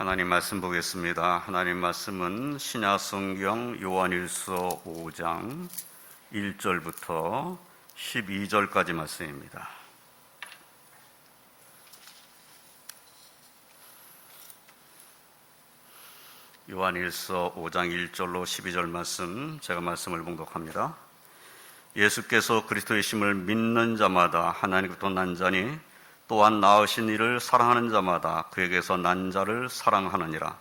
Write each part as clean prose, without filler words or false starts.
하나님 말씀 보겠습니다. 하나님 말씀은 신약성경 요한일서 5장 1절부터 12절까지 말씀입니다. 요한일서 5장 1절로 12절 말씀, 제가 말씀을 봉독합니다. 예수께서 그리스도이심을 믿는 자마다 하나님께로부터 난 자니 또한 낳으신 이를 사랑하는 자마다 그에게서 난 자를 사랑하느니라.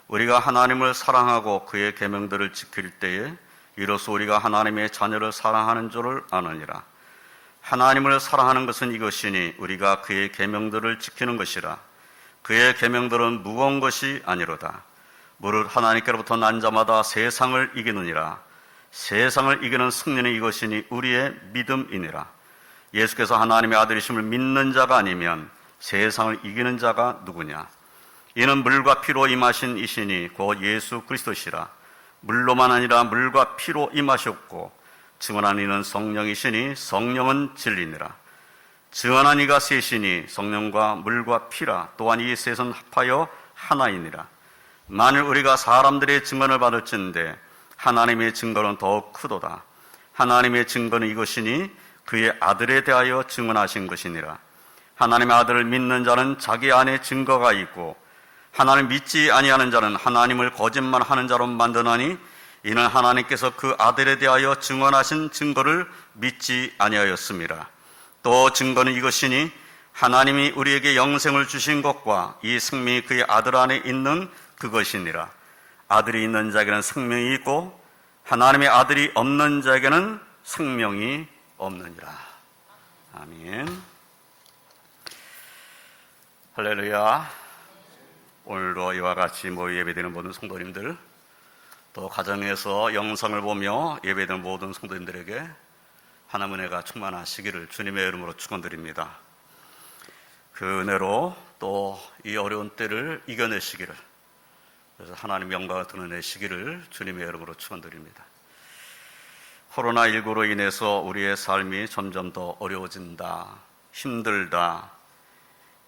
우리가 하나님을 사랑하고 그의 계명들을 지킬 때에 이로써 우리가 하나님의 자녀를 사랑하는 줄을 아느니라. 하나님을 사랑하는 것은 이것이니 우리가 그의 계명들을 지키는 것이라. 그의 계명들은 무거운 것이 아니로다. 무릇 하나님께로부터 난 자마다 세상을 이기느니라. 세상을 이기는 승리는 이것이니 우리의 믿음이니라. 예수께서 하나님의 아들이심을 믿는 자가 아니면 세상을 이기는 자가 누구냐? 이는 물과 피로 임하신 이시니 곧 예수 그리스도시라. 물로만 아니라 물과 피로 임하셨고 증언한 이는 성령이시니 성령은 진리니라. 증언한 이가 셋이니 성령과 물과 피라. 또한 이 셋은 합하여 하나이니라. 만일 우리가 사람들의 증언을 받을진대 하나님의 증거는 더욱 크도다. 하나님의 증거는 이것이니 그의 아들에 대하여 증언하신 것이니라. 하나님의 아들을 믿는 자는 자기 안에 증거가 있고 하나님을 믿지 아니하는 자는 하나님을 거짓말하는 자로 만드나니 이는 하나님께서 그 아들에 대하여 증언하신 증거를 믿지 아니하였습니다. 또 증거는 이것이니 하나님이 우리에게 영생을 주신 것과 이 생명이 그의 아들 안에 있는 그것이니라. 아들이 있는 자에게는 생명이 있고 하나님의 아들이 없는 자에게는 생명이 없느니라. 아멘. 할렐루야. 오늘도 이와 같이 모여 예배드리는 모든 성도님들, 또 가정에서 영상을 보며 예배드리는 모든 성도님들에게 하나님의 은혜가 충만하시기를 주님의 이름으로 축원드립니다. 그 은혜로 또 이 어려운 때를 이겨내시기를, 그래서 하나님 영광을 드러내시기를 주님의 이름으로 축원드립니다. 코로나19로 인해서 우리의 삶이 점점 더 어려워진다, 힘들다,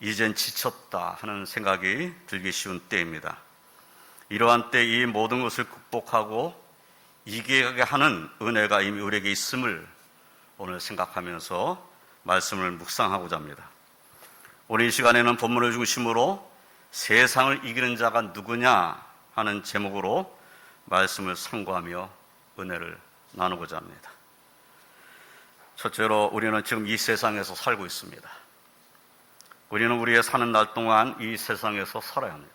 이젠 지쳤다 하는 생각이 들기 쉬운 때입니다. 이러한 때 이 모든 것을 극복하고 이기게 하는 은혜가 이미 우리에게 있음을 오늘 생각하면서 말씀을 묵상하고자 합니다. 오늘 이 시간에는 본문을 중심으로 세상을 이기는 자가 누구냐 하는 제목으로 말씀을 상고하며 은혜를 나누고자 합니다. 첫째로 우리는 지금 이 세상에서 살고 있습니다. 우리는 우리의 사는 날 동안 이 세상에서 살아야 합니다.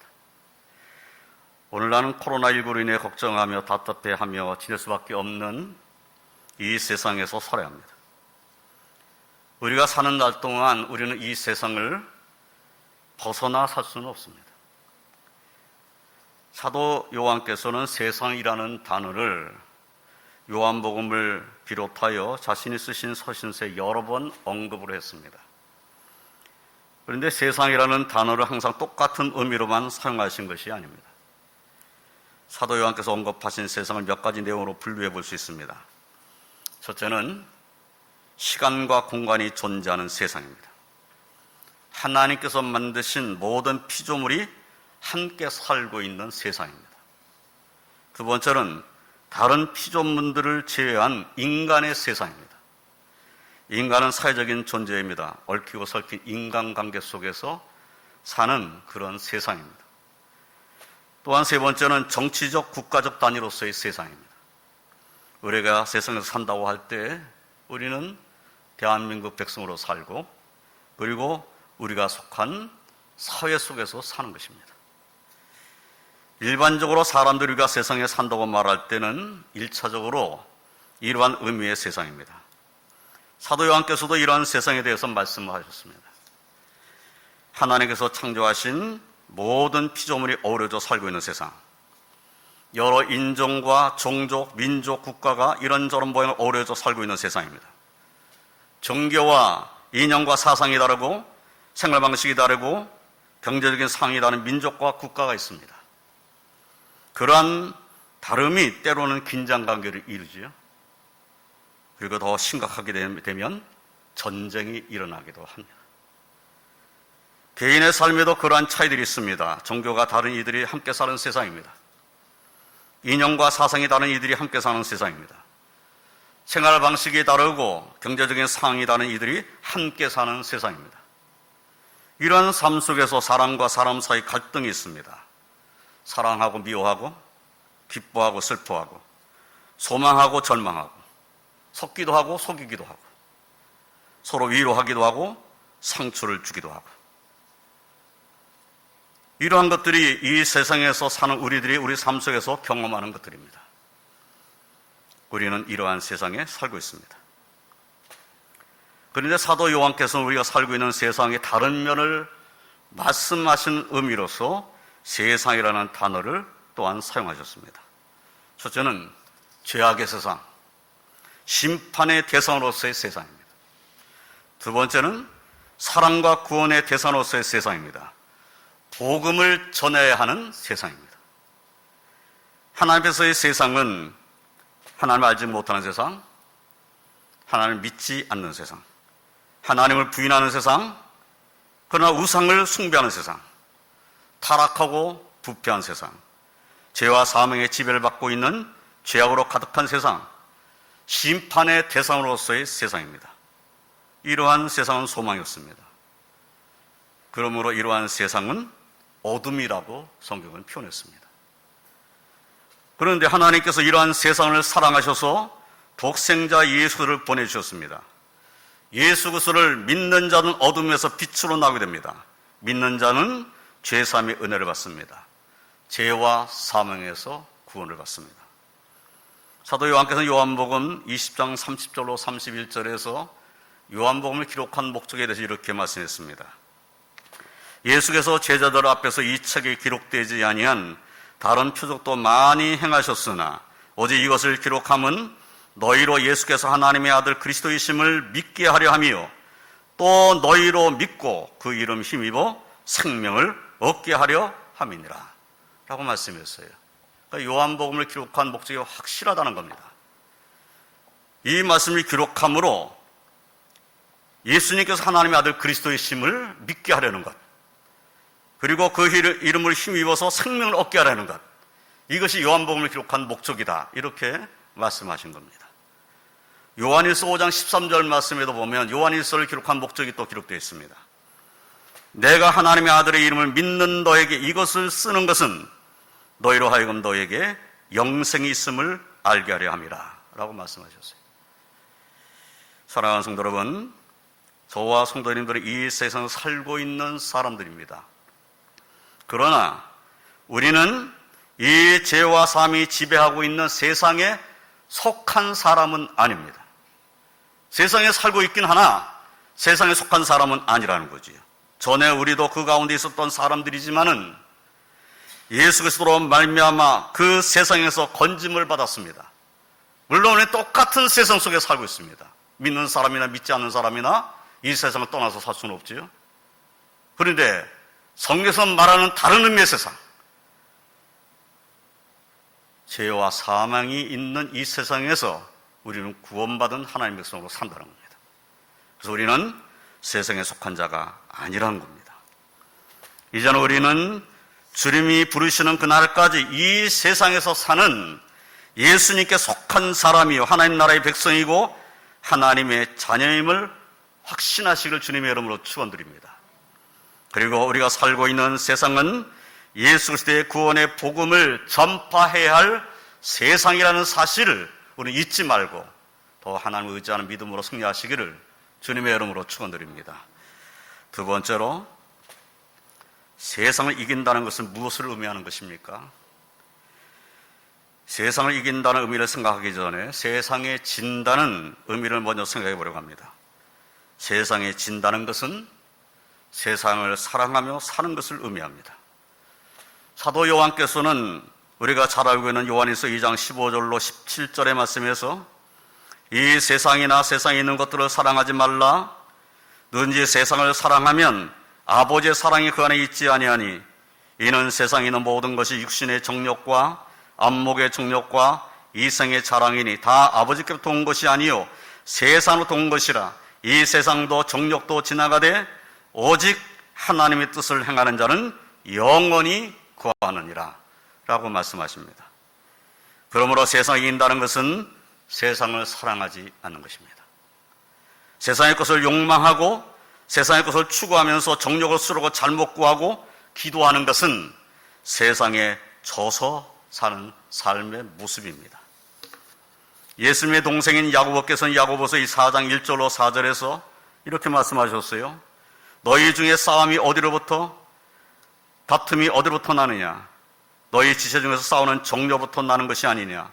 오늘날은 코로나19로 인해 걱정하며 답답해하며 지낼 수밖에 없는 이 세상에서 살아야 합니다. 우리가 사는 날 동안 우리는 이 세상을 벗어나 살 수는 없습니다. 사도 요한께서는 세상이라는 단어를 요한복음을 비롯하여 자신이 쓰신 서신서에 여러 번 언급을 했습니다. 그런데 세상이라는 단어를 항상 똑같은 의미로만 사용하신 것이 아닙니다. 사도 요한께서 언급하신 세상을 몇 가지 내용으로 분류해 볼 수 있습니다. 첫째는 시간과 공간이 존재하는 세상입니다. 하나님께서 만드신 모든 피조물이 함께 살고 있는 세상입니다. 두 번째는 다른 피조물들을 제외한 인간의 세상입니다. 인간은 사회적인 존재입니다. 얽히고 설킨 인간관계 속에서 사는 그런 세상입니다. 또한 세 번째는 정치적, 국가적 단위로서의 세상입니다. 우리가 세상에서 산다고 할 때 우리는 대한민국 백성으로 살고, 그리고 우리가 속한 사회 속에서 사는 것입니다. 일반적으로 사람들이 우리가 세상에 산다고 말할 때는 1차적으로 이러한 의미의 세상입니다. 사도 요한께서도 이러한 세상에 대해서 말씀하셨습니다. 하나님께서 창조하신 모든 피조물이 어우러져 살고 있는 세상, 여러 인종과 종족, 민족, 국가가 이런저런 모양을 어우러져 살고 있는 세상입니다. 종교와 이념과 사상이 다르고 생활 방식이 다르고 경제적인 상황이 다른 민족과 국가가 있습니다. 그러한 다름이 때로는 긴장관계를 이루지요. 그리고 더 심각하게 되면 전쟁이 일어나기도 합니다. 개인의 삶에도 그러한 차이들이 있습니다. 종교가 다른 이들이 함께 사는 세상입니다. 이념과 사상이 다른 이들이 함께 사는 세상입니다. 생활 방식이 다르고 경제적인 상황이 다른 이들이 함께 사는 세상입니다. 이러한 삶 속에서 사람과 사람 사이 갈등이 있습니다. 사랑하고 미워하고 기뻐하고 슬퍼하고 소망하고 절망하고 섞기도 하고 속이기도 하고 서로 위로하기도 하고 상처를 주기도 하고 이러한 것들이 이 세상에서 사는 우리들이 우리 삶 속에서 경험하는 것들입니다. 우리는 이러한 세상에 살고 있습니다. 그런데 사도 요한께서는 우리가 살고 있는 세상의 다른 면을 말씀하신 의미로서 세상이라는 단어를 또한 사용하셨습니다. 첫째는 죄악의 세상, 심판의 대상으로서의 세상입니다. 두 번째는 사랑과 구원의 대상으로서의 세상입니다. 복음을 전해야 하는 세상입니다. 하나님께서의 세상은 하나님을 알지 못하는 세상, 하나님을 믿지 않는 세상, 하나님을 부인하는 세상, 그러나 우상을 숭배하는 세상, 타락하고 부패한 세상, 죄와 사망의 지배를 받고 있는 죄악으로 가득한 세상, 심판의 대상으로서의 세상입니다. 이러한 세상은 소망이 없습니다. 그러므로 이러한 세상은 어둠이라고 성경은 표현했습니다. 그런데 하나님께서 이러한 세상을 사랑하셔서 독생자 예수를 보내주셨습니다. 예수 그리스도를 믿는 자는 어둠에서 빛으로 나오게 됩니다. 믿는 자는 죄사함의 은혜를 받습니다. 죄와 사망에서 구원을 받습니다. 사도 요한께서는 요한복음 20장 30절로 31절에서 요한복음을 기록한 목적에 대해서 이렇게 말씀했습니다. 예수께서 제자들 앞에서 이 책에 기록되지 아니한 다른 표적도 많이 행하셨으나 오직 이것을 기록함은 너희로 예수께서 하나님의 아들 그리스도이심을 믿게 하려 함이요 또 너희로 믿고 그 이름 힘입어 생명을 얻게 하려 함이니라 라고 말씀했어요. 그러니까 요한복음을 기록한 목적이 확실하다는 겁니다. 이 말씀을 기록함으로 예수님께서 하나님의 아들 그리스도이심을 믿게 하려는 것, 그리고 그 이름을 힘입어서 생명을 얻게 하려는 것, 이것이 요한복음을 기록한 목적이다 이렇게 말씀하신 겁니다. 요한일서 5장 13절 말씀에도 보면 요한일서를 기록한 목적이 또 기록되어 있습니다. 내가 하나님의 아들의 이름을 믿는 너에게 이것을 쓰는 것은 너희로 하여금 너에게 영생이 있음을 알게 하려 함이라 라고 말씀하셨어요. 사랑하는 성도 여러분, 저와 성도님들은 이 세상에 살고 있는 사람들입니다. 그러나 우리는 이 죄와 삶이 지배하고 있는 세상에 속한 사람은 아닙니다. 세상에 살고 있긴 하나 세상에 속한 사람은 아니라는 거지요. 전에 우리도 그 가운데 있었던 사람들이지만은 예수 그리스도로 말미암아 그 세상에서 건짐을 받았습니다. 물론 똑같은 세상 속에 살고 있습니다. 믿는 사람이나 믿지 않는 사람이나 이 세상을 떠나서 살 수는 없지요. 그런데 성경에서 말하는 다른 의미의 세상, 죄와 사망이 있는 이 세상에서 우리는 구원받은 하나님의 백성으로 산다는 겁니다. 그래서 우리는 세상에 속한 자가 아니라는 겁니다. 이제는 우리는 주님이 부르시는 그날까지 이 세상에서 사는 예수님께 속한 사람이요 하나님 나라의 백성이고 하나님의 자녀임을 확신하시길 주님의 이름으로 축원드립니다. 그리고 우리가 살고 있는 세상은 예수 그리스도의 구원의 복음을 전파해야 할 세상이라는 사실을 우리는 잊지 말고 더 하나님을 의지하는 믿음으로 승리하시기를 주님의 이름으로 축원드립니다. 두 번째로, 세상을 이긴다는 것은 무엇을 의미하는 것입니까? 세상을 이긴다는 의미를 생각하기 전에 세상에 진다는 의미를 먼저 생각해 보려고 합니다. 세상에 진다는 것은 세상을 사랑하며 사는 것을 의미합니다. 사도 요한께서는 우리가 잘 알고 있는 요한일서 2장 15절로 17절의 말씀에서 이 세상이나 세상에 있는 것들을 사랑하지 말라. 누군지 세상을 사랑하면 아버지의 사랑이 그 안에 있지 아니하니 이는 세상에 있는 모든 것이 육신의 정욕과 안목의 정욕과 이생의 자랑이니 다 아버지께로부터 온 것이 아니요 세상으로부터 온 것이라. 이 세상도 정욕도 지나가되 오직 하나님의 뜻을 행하는 자는 영원히 거하느니라 라고 말씀하십니다. 그러므로 세상을 이긴다는 것은 세상을 사랑하지 않는 것입니다. 세상의 것을 욕망하고 세상의 것을 추구하면서 정욕을 쓰르고 잘못 구하고 기도하는 것은 세상에 져서 사는 삶의 모습입니다. 예수님의 동생인 야고보께서는 야고보서 4장 1절로 4절에서 이렇게 말씀하셨어요. 너희 중에 싸움이 어디로부터, 다툼이 어디로부터 나느냐? 너희 지체 중에서 싸우는 정욕부터 나는 것이 아니냐?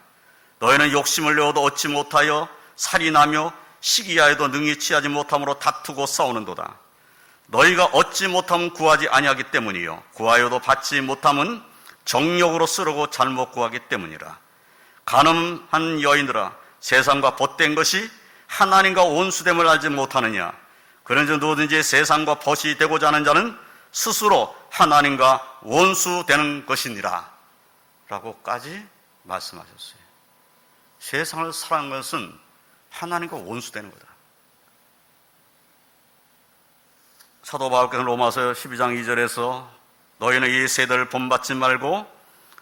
너희는 욕심을 내어도 얻지 못하여 살인하며 시기하여도 능히 취하지 못함으로 다투고 싸우는도다. 너희가 얻지 못함은 구하지 아니하기 때문이요 구하여도 받지 못함은 정욕으로 쓰르고 잘못 구하기 때문이라. 간음한 여인들아, 세상과 벗된 것이 하나님과 원수됨을 알지 못하느냐? 그런즉 누구든지 세상과 벗이 되고자 하는 자는 스스로 하나님과 원수되는 것이니라 라고까지 말씀하셨어요. 세상을 사랑하는 것은 하나님과 원수되는 거다. 사도 바울께서는 로마서 12장 2절에서 너희는 이 세대를 본받지 말고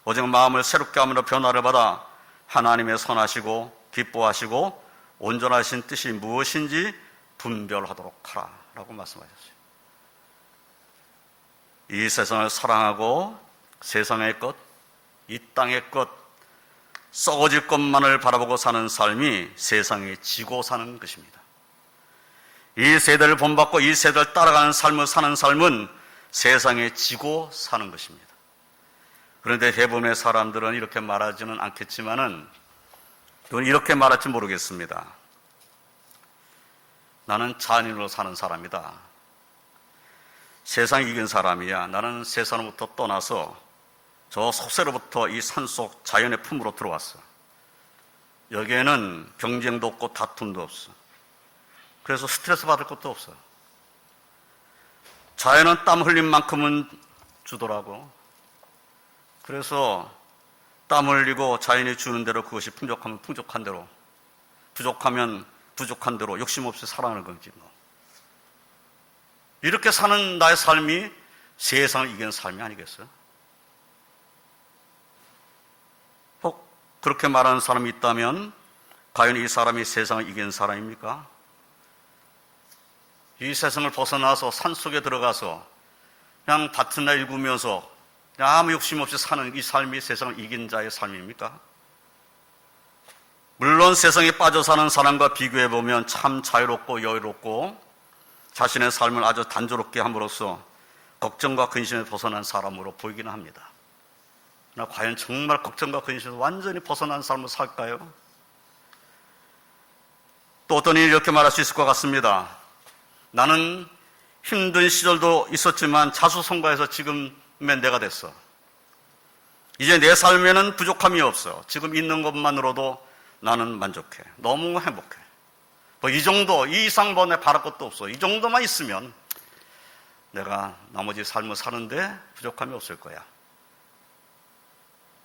오직 마음을 새롭게 함으로 변화를 받아 하나님의 선하시고 기뻐하시고 온전하신 뜻이 무엇인지 분별하도록 하라 라고 말씀하셨어요. 이 세상을 사랑하고 세상의 것, 이 땅의 것, 썩어질 것만을 바라보고 사는 삶이 세상에 지고 사는 것입니다. 이 세대를 본받고 이 세대를 따라가는 삶을 사는 삶은 세상에 지고 사는 것입니다. 그런데 대부분의 사람들은 이렇게 말하지는 않겠지만은 이렇게 말할지 모르겠습니다. 나는 자연인으로 사는 사람이다. 세상 이긴 사람이야. 나는 세상으로부터 떠나서 저 속세로부터 이 산속 자연의 품으로 들어왔어. 여기에는 경쟁도 없고 다툼도 없어. 그래서 스트레스 받을 것도 없어. 자연은 땀 흘린 만큼은 주더라고. 그래서 땀 흘리고 자연이 주는 대로 그것이 풍족하면 풍족한 대로, 부족하면 부족한 대로 욕심 없이 살아가는 거지 뭐. 이렇게 사는 나의 삶이 세상을 이기는 삶이 아니겠어요? 혹 그렇게 말하는 사람이 있다면 과연 이 사람이 세상을 이기는 사람입니까? 이 세상을 벗어나서 산속에 들어가서 그냥 밭이나 일구면서 그냥 아무 욕심 없이 사는 이 삶이 세상을 이긴 자의 삶입니까? 물론 세상에 빠져 사는 사람과 비교해보면 참 자유롭고 여유롭고 자신의 삶을 아주 단조롭게 함으로써 걱정과 근심에 벗어난 사람으로 보이기는 합니다. 그러나 과연 정말 걱정과 근심에서 완전히 벗어난 삶을 살까요? 또 어떤 이는 이렇게 말할 수 있을 것 같습니다. 나는 힘든 시절도 있었지만 자수성가해서 지금의 내가 됐어. 이제 내 삶에는 부족함이 없어. 지금 있는 것만으로도 나는 만족해. 너무 행복해. 뭐 이 정도, 이 이상 뭐 내 바랄 것도 없어. 이 정도만 있으면 내가 나머지 삶을 사는데 부족함이 없을 거야.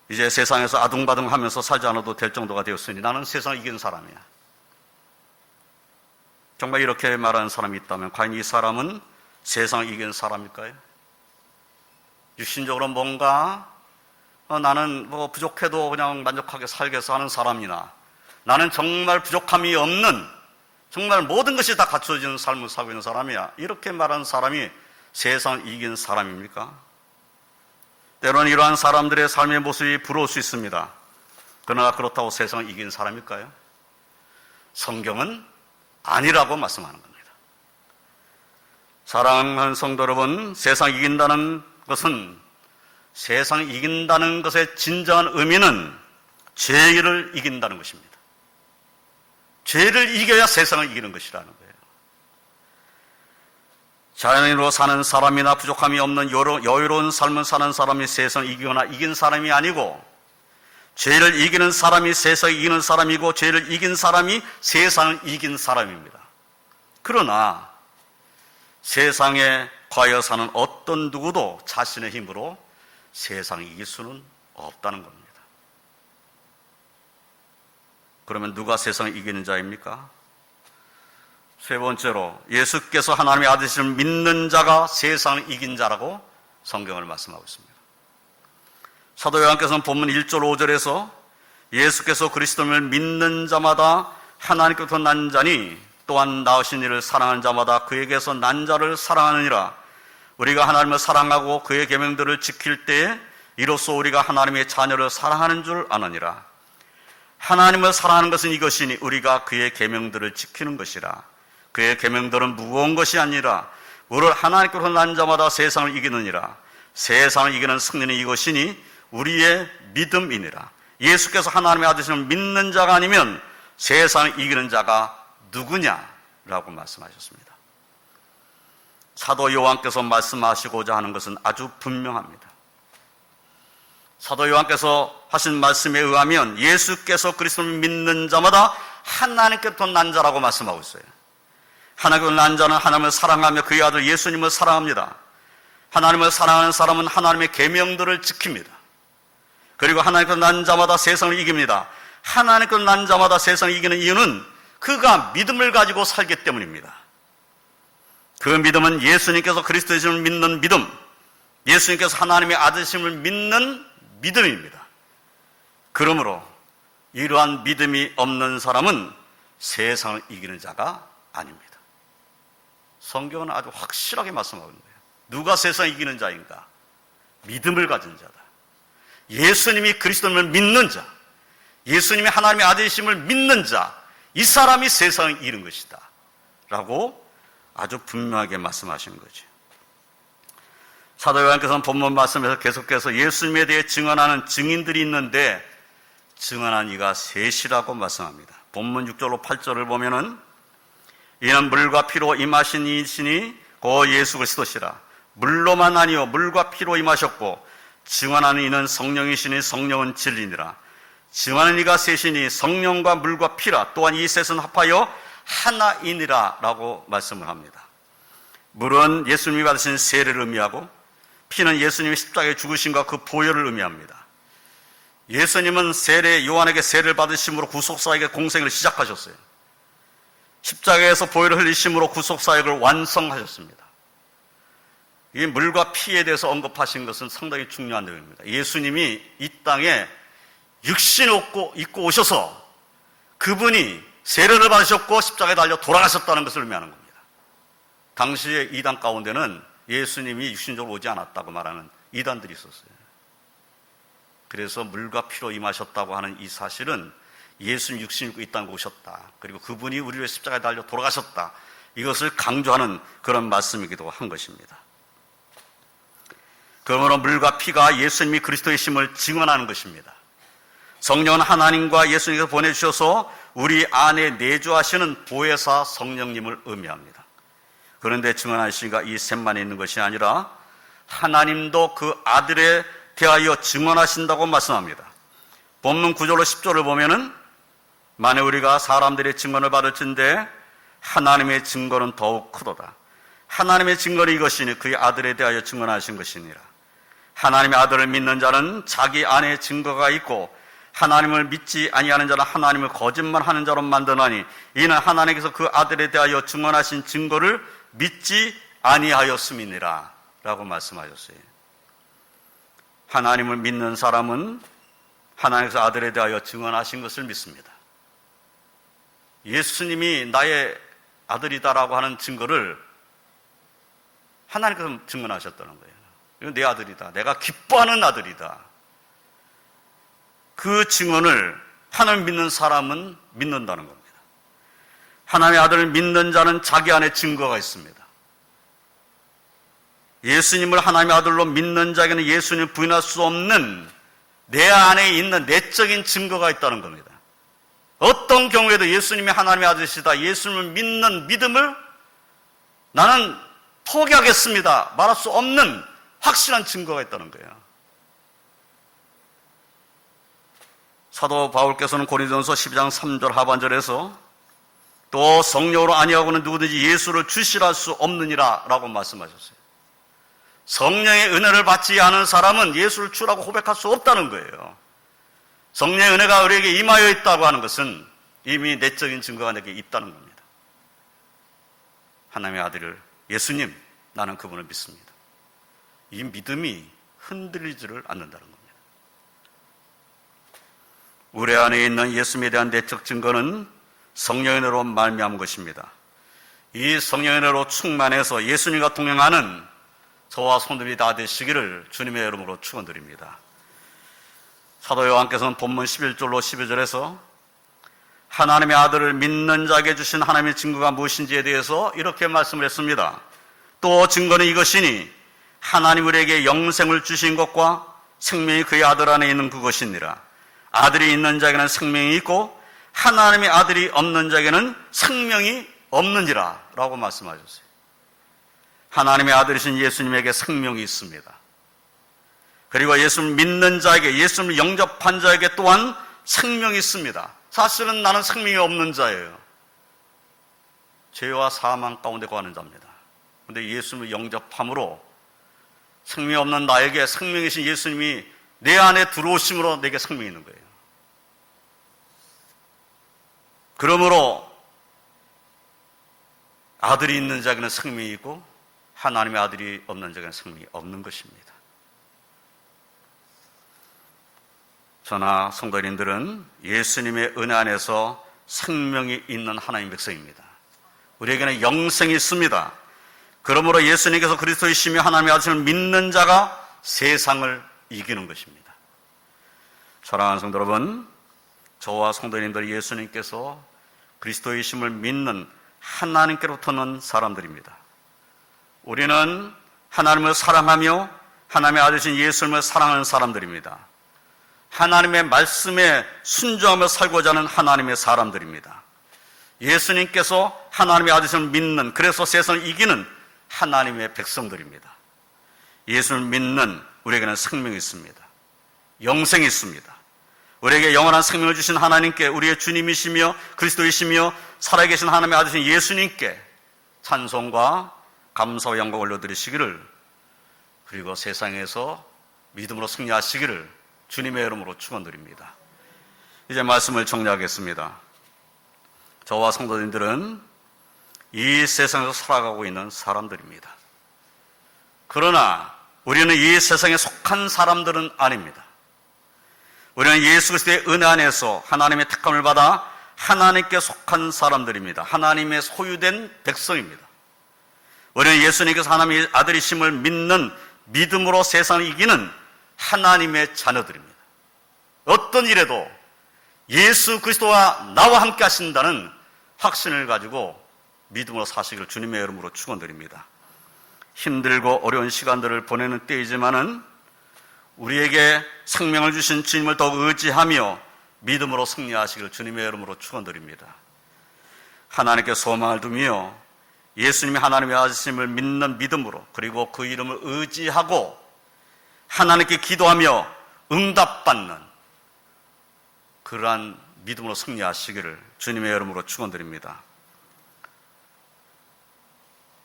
이제 세상에서 아둥바둥하면서 살지 않아도 될 정도가 되었으니 나는 세상을 이긴 사람이야. 정말 이렇게 말하는 사람이 있다면 과연 이 사람은 세상을 이기는 사람일까요? 육신적으로 뭔가 나는 뭐 부족해도 그냥 만족하게 살겠어 하는 사람이나 나는 정말 부족함이 없는 정말 모든 것이 다 갖춰지는 삶을 살고 있는 사람이야. 이렇게 말하는 사람이 세상을 이기는 사람입니까? 때로는 이러한 사람들의 삶의 모습이 부러울 수 있습니다. 그러나 그렇다고 세상을 이기는 사람일까요? 성경은 아니라고 말씀하는 겁니다. 사랑하는 성도 여러분, 세상을 이긴다는 것은 세상을 이긴다는 것의 진정한 의미는 죄를 이긴다는 것입니다. 죄를 이겨야 세상을 이기는 것이라는 거예요. 자연인으로 사는 사람이나 부족함이 없는 여유로운 삶을 사는 사람이 세상을 이기거나 이긴 사람이 아니고 죄를 이기는 사람이 세상을 이기는 사람이고 죄를 이긴 사람이 세상을 이긴 사람입니다. 그러나 세상에 과여 사는 어떤 누구도 자신의 힘으로 세상을 이길 수는 없다는 겁니다. 그러면 누가 세상을 이기는 자입니까? 세 번째로 예수께서 하나님의 아들이심을 믿는 자가 세상을 이긴 자라고 성경을 말씀하고 있습니다. 사도 요한께서는 본문 1절 5절에서 예수께서 그리스도를 믿는 자마다 하나님께로부터 난 자니 또한 낳으신 이를 사랑하는 자마다 그에게서 난 자를 사랑하느니라. 우리가 하나님을 사랑하고 그의 계명들을 지킬 때에 이로써 우리가 하나님의 자녀를 사랑하는 줄 아느니라. 하나님을 사랑하는 것은 이것이니 우리가 그의 계명들을 지키는 것이라. 그의 계명들은 무거운 것이 아니라 우리를 하나님께로부터 난 자마다 세상을 이기느니라. 세상을 이기는 승리는 이것이니 우리의 믿음이니라. 예수께서 하나님의 아들이심을 믿는 자가 아니면 세상을 이기는 자가 누구냐라고 말씀하셨습니다. 사도 요한께서 말씀하시고자 하는 것은 아주 분명합니다. 사도 요한께서 하신 말씀에 의하면 예수께서 그리스도를 믿는 자마다 하나님께로부터 난 자라고 말씀하고 있어요. 하나님께로부터 난 자는 하나님을 사랑하며 그의 아들 예수님을 사랑합니다. 하나님을 사랑하는 사람은 하나님의 계명들을 지킵니다. 그리고 하나님께로부터 난 자마다 세상을 이깁니다. 하나님께로부터 난 자마다 세상을 이기는 이유는 그가 믿음을 가지고 살기 때문입니다. 그 믿음은 예수님께서 그리스도이심을 믿는 믿음, 예수님께서 하나님의 아들이심을 믿는 믿음입니다. 그러므로 이러한 믿음이 없는 사람은 세상을 이기는 자가 아닙니다. 성경은 아주 확실하게 말씀하고 있는 거예요. 누가 세상을 이기는 자인가? 믿음을 가진 자다. 예수님이 그리스도를 믿는 자, 예수님이 하나님의 아들이심을 믿는 자, 이 사람이 세상을 이기는 것이다 라고 아주 분명하게 말씀하신 거죠. 사도 요한께서는 본문 말씀에서 계속해서 예수님에 대해 증언하는 증인들이 있는데 증언한 이가 셋이라고 말씀합니다. 본문 6절로 8절을 보면은 이는 물과 피로 임하신 이시니 고 예수 그리스도시라. 물로만 아니요 물과 피로 임하셨고 증언하는 이는 성령이시니 성령은 진리니라. 증언하는 이가 셋이니 성령과 물과 피라. 또한 이 셋은 합하여 하나이니라 라고 말씀을 합니다. 물은 예수님이 받으신 세례를 의미하고 피는 예수님이 십자가에 죽으심과 그 보혈을 의미합니다. 예수님은 요한에게 세례를 받으심으로 구속사역의 공생을 시작하셨어요. 십자가에서 보혈을 흘리심으로 구속사역을 완성하셨습니다. 이 물과 피에 대해서 언급하신 것은 상당히 중요한 내용입니다. 예수님이 이 땅에 육신을 입고 오셔서 그분이 세례를 받으셨고 십자가에 달려 돌아가셨다는 것을 의미하는 겁니다. 당시의 이단 가운데는 예수님이 육신적으로 오지 않았다고 말하는 이단들이 있었어요. 그래서 물과 피로 임하셨다고 하는 이 사실은 예수님 육신 입고 이 땅에 오셨다. 그리고 그분이 우리를 십자가에 달려 돌아가셨다. 이것을 강조하는 그런 말씀이기도 한 것입니다. 그러므로 물과 피가 예수님이 그리스도의 심을 증언하는 것입니다. 성령은 하나님과 예수님께서 보내주셔서 우리 안에 내주하시는 보혜사 성령님을 의미합니다. 그런데 증언하시니까 이 셋만 있는 것이 아니라 하나님도 그 아들에 대하여 증언하신다고 말씀합니다. 본문 9절로 10절을 보면은 만일 우리가 사람들의 증언을 받을진대 하나님의 증거는 더욱 크도다. 하나님의 증거는 이것이니 그의 아들에 대하여 증언하신 것이니라. 하나님의 아들을 믿는 자는 자기 안에 증거가 있고 하나님을 믿지 아니하는 자는 하나님을 거짓말하는 자로 만드나니 이는 하나님께서 그 아들에 대하여 증언하신 증거를 믿지 아니하였음이니라 라고 말씀하셨어요. 하나님을 믿는 사람은 하나님께서 아들에 대하여 증언하신 것을 믿습니다. 예수님이 나의 아들이다라고 하는 증거를 하나님께서 증언하셨다는 거예요. 이건 내 아들이다. 내가 기뻐하는 아들이다. 그 증언을 하나님 믿는 사람은 믿는다는 겁니다. 하나님의 아들을 믿는 자는 자기 안에 증거가 있습니다. 예수님을 하나님의 아들로 믿는 자에게는 예수님을 부인할 수 없는 내 안에 있는 내적인 증거가 있다는 겁니다. 어떤 경우에도 예수님이 하나님의 아들이시다, 예수님을 믿는 믿음을 나는 포기하겠습니다 말할 수 없는 확실한 증거가 있다는 거예요. 사도 바울께서는 고린도전서 12장 3절 하반절에서 또 성령으로 아니하고는 누구든지 예수를 주시할 수 없느니라 라고 말씀하셨어요. 성령의 은혜를 받지 않은 사람은 예수를 주라고 고백할 수 없다는 거예요. 성령의 은혜가 우리에게 임하여 있다고 하는 것은 이미 내적인 증거가 내게 있다는 겁니다. 하나님의 아들을 예수님, 나는 그분을 믿습니다. 이 믿음이 흔들리지를 않는다는 겁니다. 우리 안에 있는 예수님에 대한 내적 증거는 성령의 은혜로 말미암은 것입니다. 이 성령의 은혜로 충만해서 예수님과 동행하는 저와 성도들이 다 되시기를 주님의 이름으로 축원드립니다. 사도 요한께서는 본문 11절로 12절에서 하나님의 아들을 믿는 자에게 주신 하나님의 증거가 무엇인지에 대해서 이렇게 말씀을 했습니다. 또 증거는 이것이니 하나님 우리에게 영생을 주신 것과 생명이 그의 아들 안에 있는 그것이니라. 아들이 있는 자에게는 생명이 있고 하나님의 아들이 없는 자에게는 생명이 없는지라 라고 말씀하셨어요. 하나님의 아들이신 예수님에게 생명이 있습니다. 그리고 예수를 믿는 자에게, 예수를 영접한 자에게 또한 생명이 있습니다. 사실은 나는 생명이 없는 자예요. 죄와 사망 가운데 거하는 자입니다. 그런데 예수를 영접함으로 생명이 없는 나에게 생명이신 예수님이 내 안에 들어오심으로 내게 생명이 있는 거예요. 그러므로 아들이 있는 자에게는 생명이 있고 하나님의 아들이 없는 자에게는 생명이 없는 것입니다. 저나 성도님들은 예수님의 은혜 안에서 생명이 있는 하나님의 백성입니다. 우리에게는 영생이 있습니다. 그러므로 예수님께서 그리스도이시며 하나님의 아들을 믿는 자가 세상을 이기는 것입니다. 사랑하는 성도 여러분, 저와 성도님들 예수님께서 그리스도이심을 믿는 하나님께로부터는 사람들입니다. 우리는 하나님을 사랑하며 하나님의 아들이신 예수님을 사랑하는 사람들입니다. 하나님의 말씀에 순종하며 살고자 하는 하나님의 사람들입니다. 예수님께서 하나님의 아들이심을 믿는, 그래서 세상을 이기는 하나님의 백성들입니다. 예수를 믿는 우리에게는 생명이 있습니다. 영생이 있습니다. 우리에게 영원한 생명을 주신 하나님께, 우리의 주님이시며 그리스도이시며 살아계신 하나님의 아들이신 예수님께 찬송과 감사와 영광을 올려드리시기를, 그리고 세상에서 믿음으로 승리하시기를 주님의 이름으로 축원드립니다. 이제 말씀을 정리하겠습니다. 저와 성도님들은 이 세상에서 살아가고 있는 사람들입니다. 그러나 우리는 이 세상에 속한 사람들은 아닙니다. 우리는 예수 그리스도의 은혜 안에서 하나님의 택함을 받아 하나님께 속한 사람들입니다. 하나님의 소유된 백성입니다. 우리는 예수님께서 하나님의 아들이심을 믿는 믿음으로 세상을 이기는 하나님의 자녀들입니다. 어떤 일에도 예수 그리스도와 나와 함께 하신다는 확신을 가지고 믿음으로 사시기를 주님의 이름으로 축원드립니다. 힘들고 어려운 시간들을 보내는 때이지만은 우리에게 생명을 주신 주님을 더욱 의지하며 믿음으로 승리하시기를 주님의 이름으로 축원드립니다. 하나님께 소망을 두며 예수님이 하나님의 아들이심을 믿는 믿음으로, 그리고 그 이름을 의지하고 하나님께 기도하며 응답받는 그러한 믿음으로 승리하시기를 주님의 이름으로 축원드립니다.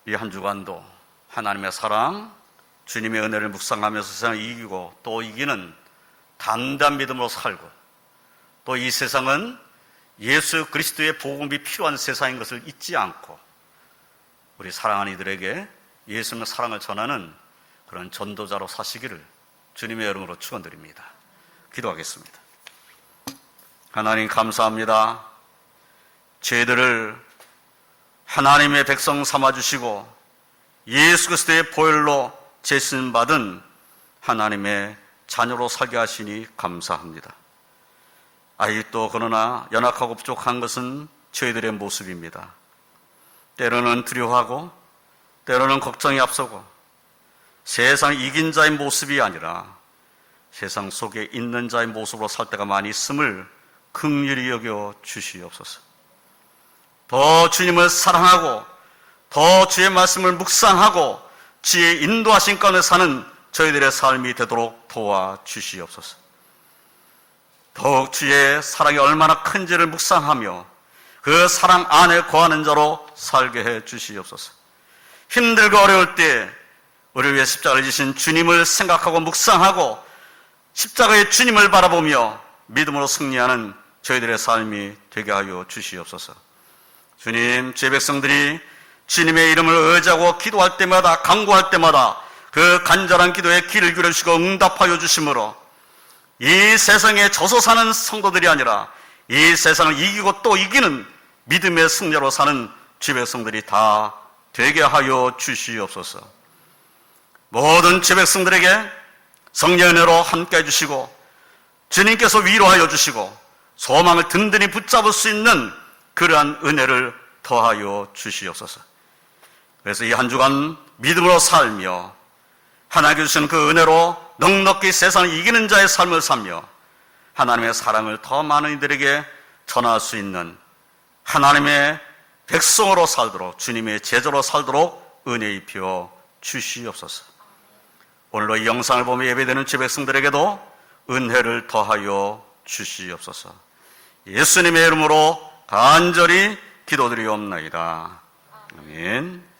이 한 주간도 하나님의 사랑, 주님의 은혜를 묵상하면서 세상을 이기고 또 이기는 담대한 믿음으로 살고, 또 이 세상은 예수 그리스도의 복음이 필요한 세상인 것을 잊지 않고 우리 사랑하는 이들에게 예수님의 사랑을 전하는 그런 전도자로 사시기를 주님의 이름으로 축원드립니다. 기도하겠습니다. 하나님 감사합니다. 죄들을 하나님의 백성 삼아주시고 예수 그리스도의 보혈로 제신받은 하나님의 자녀로 살게 하시니 감사합니다. 아직도 그러나 연약하고 부족한 것은 저희들의 모습입니다. 때로는 두려워하고 때로는 걱정이 앞서고 세상 이긴 자의 모습이 아니라 세상 속에 있는 자의 모습으로 살 때가 많이 있음을 긍휼히 여겨 주시옵소서. 더 주님을 사랑하고 더 주의 말씀을 묵상하고 주의 인도하신 가운데 사는 저희들의 삶이 되도록 도와주시옵소서. 더욱 주의 사랑이 얼마나 큰지를 묵상하며 그 사랑 안에 거하는 자로 살게 해 주시옵소서. 힘들고 어려울 때 우리를 위해 십자가를 지신 주님을 생각하고 묵상하고 십자가의 주님을 바라보며 믿음으로 승리하는 저희들의 삶이 되게 하여 주시옵소서. 주님, 주의 백성들이 주님의 이름을 의지하고 기도할 때마다, 간구할 때마다 그 간절한 기도에 귀를 기울이시고 응답하여 주심으로 이 세상에 져서 사는 성도들이 아니라 이 세상을 이기고 또 이기는 믿음의 승자로 사는 주의 백성들이 다 되게 하여 주시옵소서. 모든 주의 백성들에게 성령의 은혜로 함께 해주시고 주님께서 위로하여 주시고 소망을 든든히 붙잡을 수 있는 그러한 은혜를 더하여 주시옵소서. 그래서 이 한 주간 믿음으로 살며 하나님께 주시는 그 은혜로 넉넉히 세상을 이기는 자의 삶을 살며 하나님의 사랑을 더 많은 이들에게 전할 수 있는 하나님의 백성으로 살도록, 주님의 제자로 살도록 은혜 입혀 주시옵소서. 오늘로 이 영상을 보며 예배되는 주 백성들에게도 은혜를 더하여 주시옵소서. 예수님의 이름으로 간절히 기도드리옵나이다. 아멘.